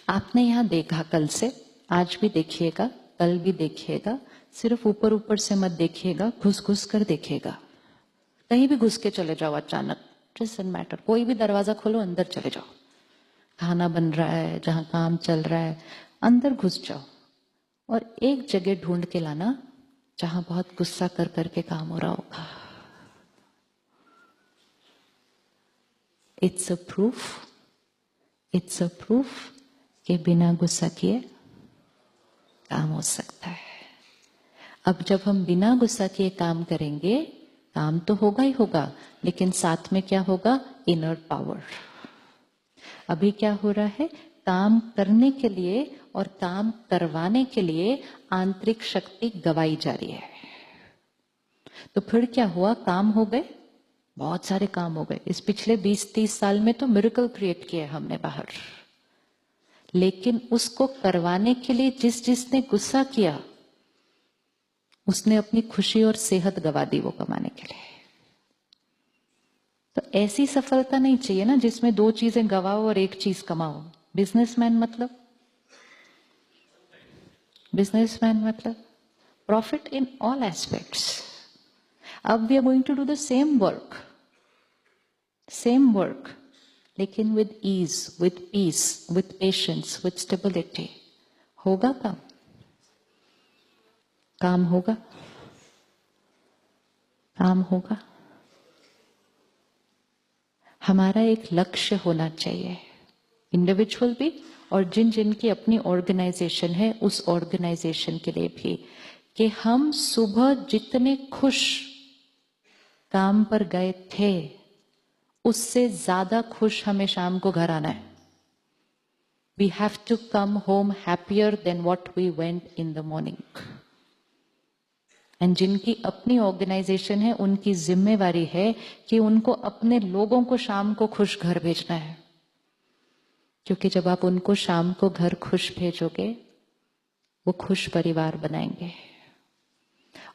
आपने यहाँ देखा कल से, आज भी देखिएगा, कल भी देखिएगा, सिर्फ ऊपर ऊपर से मत देखिएगा, घुस घुस कर देखिएगा। कहीं भी घुस के चले जाओ अचानक, डजंट मैटर, कोई भी दरवाजा खोलो अंदर चले जाओ। खाना बन रहा है, जहां काम चल रहा है, अंदर घुस जाओ और एक जगह ढूंढ के लाना जहां बहुत गुस्सा कर करके काम हो रहा होगा। इट्स अ प्रूफ कि बिना गुस्सा किए काम हो सकता है। अब जब हम बिना गुस्सा किए काम करेंगे, काम तो होगा ही होगा, लेकिन साथ में क्या होगा? Inner power. अभी क्या हो रहा है? काम करने के लिए और काम करवाने के लिए आंतरिक शक्ति गवाई जा रही है। तो फिर क्या हुआ? काम हो गए, बहुत सारे काम हो गए। इस पिछले 20-30 साल में तो मिरेकल क्रिएट किए हमने बाहर, लेकिन उसको करवाने के लिए जिसने गुस्सा किया, उसने अपनी खुशी और सेहत गवा दी वो कमाने के लिए। तो ऐसी सफलता नहीं चाहिए ना जिसमें 2 चीजें गवाओ और 1 चीज कमाओ। बिजनेसमैन मतलब प्रॉफिट इन ऑल एस्पेक्ट्स। अब we are going to do the same work, लेकिन with ease, with peace, with patience, with stability. होगा काम होगा। हमारा एक लक्ष्य होना चाहिए, इंडिविजुअल भी और जिनकी अपनी ऑर्गेनाइजेशन है उस ऑर्गेनाइजेशन के लिए भी, कि हम सुबह जितने खुश काम पर गए थे उससे ज्यादा खुश हमें शाम को घर आना है। We have to come home happier than what we went in the morning. And जिनकी अपनी ऑर्गेनाइजेशन है उनकी जिम्मेवारी है कि उनको अपने लोगों को शाम को खुश घर भेजना है, क्योंकि जब आप उनको शाम को घर खुश भेजोगे वो खुश परिवार बनाएंगे,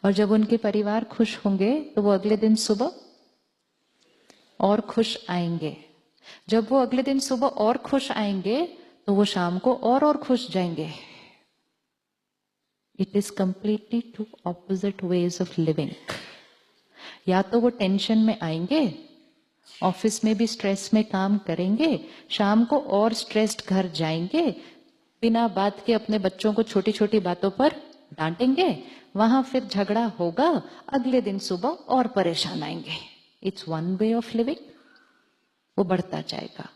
और जब उनके परिवार खुश होंगे तो वो अगले दिन सुबह और खुश आएंगे। जब वो अगले दिन सुबह और खुश आएंगे तो वो शाम को और खुश जाएंगे। It is completely 2 opposite ways of living. या तो वो टेंशन में आएंगे, ऑफिस में भी स्ट्रेस में काम करेंगे, शाम को और स्ट्रेस्ड घर जाएंगे, बिना बात के अपने बच्चों को छोटी छोटी बातों पर डांटेंगे, वहां फिर झगड़ा होगा, अगले दिन सुबह और परेशान आएंगे। इट्स 1 वे ऑफ लिविंग, वो बढ़ता जाएगा।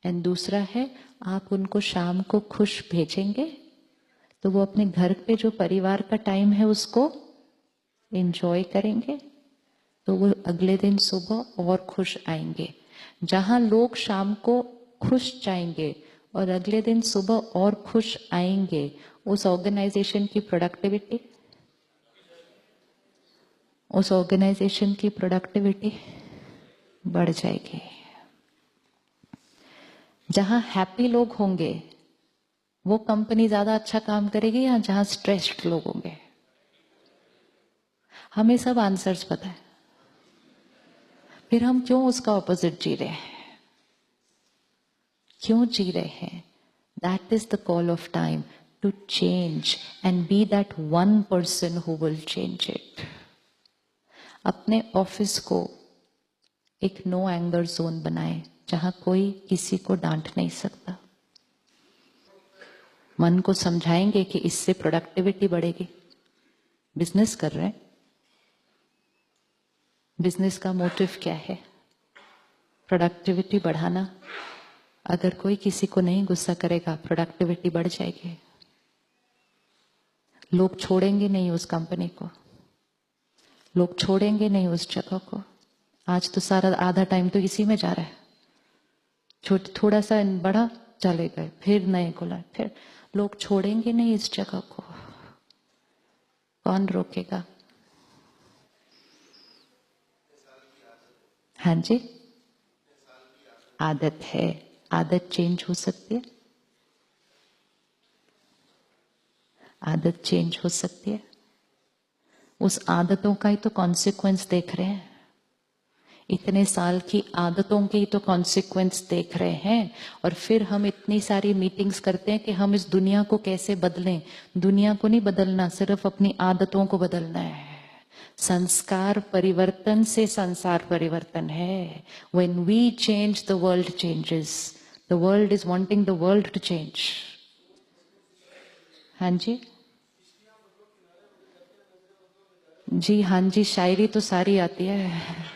एंड दूसरा है, आप उनको शाम को खुश भेजेंगे तो वो अपने घर पे जो परिवार का टाइम है उसको एंजॉय करेंगे, तो वो अगले दिन सुबह और खुश आएंगे। जहां लोग शाम को खुश जाएंगे और अगले दिन सुबह और खुश आएंगे, उस ऑर्गेनाइजेशन की प्रोडक्टिविटी बढ़ जाएगी। जहां हैप्पी लोग होंगे वो कंपनी ज्यादा अच्छा काम करेगी, या जहां स्ट्रेस्ड लोग होंगे? हमें सब आंसर्स पता है, फिर हम क्यों उसका ऑपोजिट जी रहे हैं? That is the call of time to change and be that 1 person who will change it. अपने ऑफिस को एक नो एंगर जोन बनाए जहां कोई किसी को डांट नहीं सकता। मन को समझाएंगे कि इससे प्रोडक्टिविटी बढ़ेगी। बिजनेस कर रहे हैं, बिजनेस का मोटिव क्या है? प्रोडक्टिविटी बढ़ाना। अगर कोई किसी को नहीं गुस्सा करेगा, प्रोडक्टिविटी बढ़ जाएगी। लोग छोड़ेंगे नहीं उस कंपनी को, लोग छोड़ेंगे नहीं उस जगह को। आज तो सारा आधा टाइम तो इसी में जा रहा है, थोड़ा सा बढ़ा, चले गए, फिर नए को लाए, फिर लोग छोड़ेंगे नहीं इस जगह को। कौन रोकेगा? हाँ जी, आदत है, आदत चेंज हो सकती है, आदत चेंज हो सकती है। उस आदतों का ही तो कॉन्सिक्वेंस देख रहे हैं। इतने साल की आदतों की तो कॉन्सिक्वेंस देख रहे हैं, और फिर हम इतनी सारी मीटिंग्स करते हैं कि हम इस दुनिया को कैसे बदलें। दुनिया को नहीं बदलना, सिर्फ अपनी आदतों को बदलना है। संस्कार परिवर्तन से संसार परिवर्तन है। When we change, the world changes. The world is wanting the world to change. हाँ जी, जी हाँ जी, शायरी तो सारी आती है।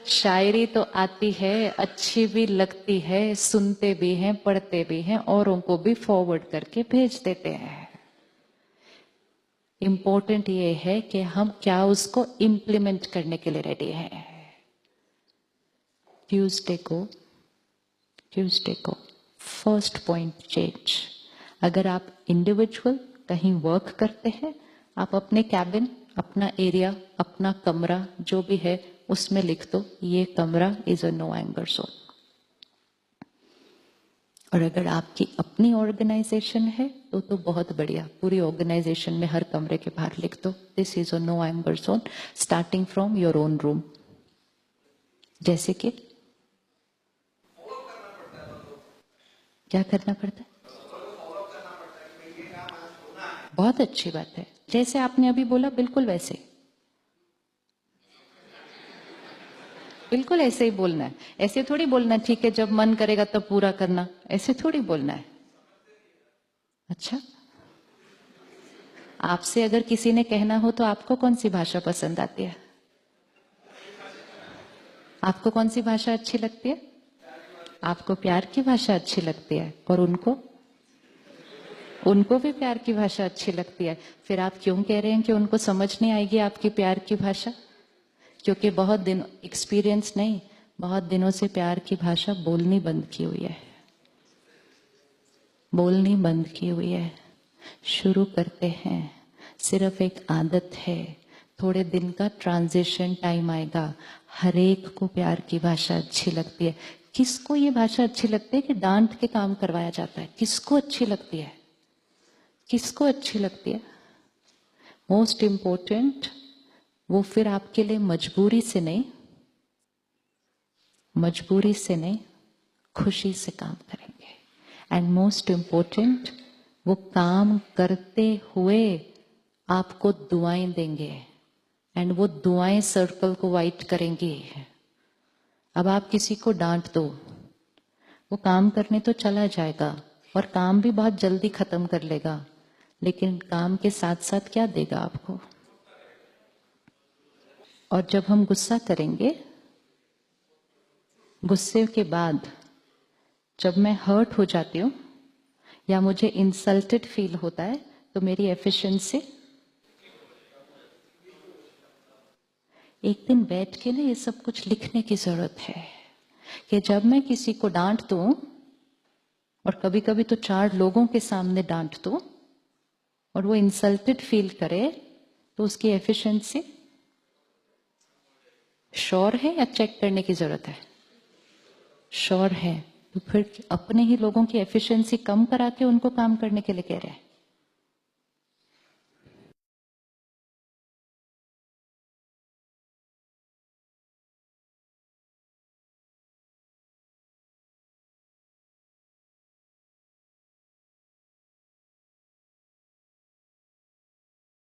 शायरी तो आती है, अच्छी भी लगती है, सुनते भी हैं, पढ़ते भी हैं, औरों को भी फॉरवर्ड करके भेज देते हैं। इम्पोर्टेंट ये है कि हम क्या उसको इम्प्लीमेंट करने के लिए रेडी हैं। ट्यूसडे को फर्स्ट पॉइंट चेंज। अगर आप इंडिविजुअल कहीं वर्क करते हैं, आप अपने कैबिन, अपना एरिया, अपना कमरा जो भी है उसमें लिख दो, ये कमरा is a no anger zone. और अगर आपकी अपनी ऑर्गेनाइजेशन है तो बहुत बढ़िया, पूरी ऑर्गेनाइजेशन में हर कमरे के बाहर लिख दो, this is a no anger zone, starting from your own room. जैसे कि क्या करना पड़ता है? बहुत अच्छी बात है, जैसे आपने अभी बोला बिल्कुल वैसे, बिल्कुल ऐसे ही बोलना है। ऐसे थोड़ी बोलना है ठीक है जब मन करेगा तब पूरा करना, ऐसे थोड़ी बोलना है। अच्छा, आपसे अगर किसी ने कहना हो तो आपको कौन सी भाषा पसंद आती है? आपको कौन सी भाषा अच्छी लगती है? आपको प्यार की भाषा अच्छी लगती है, और उनको भी प्यार की भाषा अच्छी लगती है। फिर आप क्यों कह रहे हैं कि उनको समझ नहीं आएगी आपकी प्यार की भाषा? क्योंकि बहुत दिन एक्सपीरियंस नहीं, बहुत दिनों से प्यार की भाषा बोलनी बंद की हुई है, बोलनी बंद की हुई है। शुरू करते हैं, सिर्फ एक आदत है, थोड़े दिन का ट्रांजिशन टाइम आएगा। हर एक को प्यार की भाषा अच्छी लगती है। किसको ये भाषा अच्छी लगती है कि डांट के काम करवाया जाता है? किसको अच्छी लगती है? किसको अच्छी लगती है? मोस्ट इंपॉर्टेंट, वो फिर आपके लिए मजबूरी से नहीं, खुशी से काम करेंगे। एंड मोस्ट इंपॉर्टेंट, वो काम करते हुए आपको दुआएं देंगे, एंड वो दुआएं सर्कल को वाइट करेंगी। अब आप किसी को डांट दो, वो काम करने तो चला जाएगा और काम भी बहुत जल्दी खत्म कर लेगा, लेकिन काम के साथ साथ क्या देगा आपको? और जब हम गुस्सा करेंगे, गुस्से के बाद जब मैं हर्ट हो जाती हूँ या मुझे इंसल्टेड फील होता है, तो मेरी एफिशिएंसी, एक दिन बैठ के ना ये सब कुछ लिखने की जरूरत है कि जब मैं किसी को डांट दूं, और कभी कभी तो 4 लोगों के सामने डांट दूं और वो इंसल्टेड फील करे, तो उसकी एफिशिएंसी श्योर है या चेक करने की जरूरत है? श्योर है। तो फिर अपने ही लोगों की एफिशिएंसी कम करा के उनको काम करने के लिए कह रहे हैं।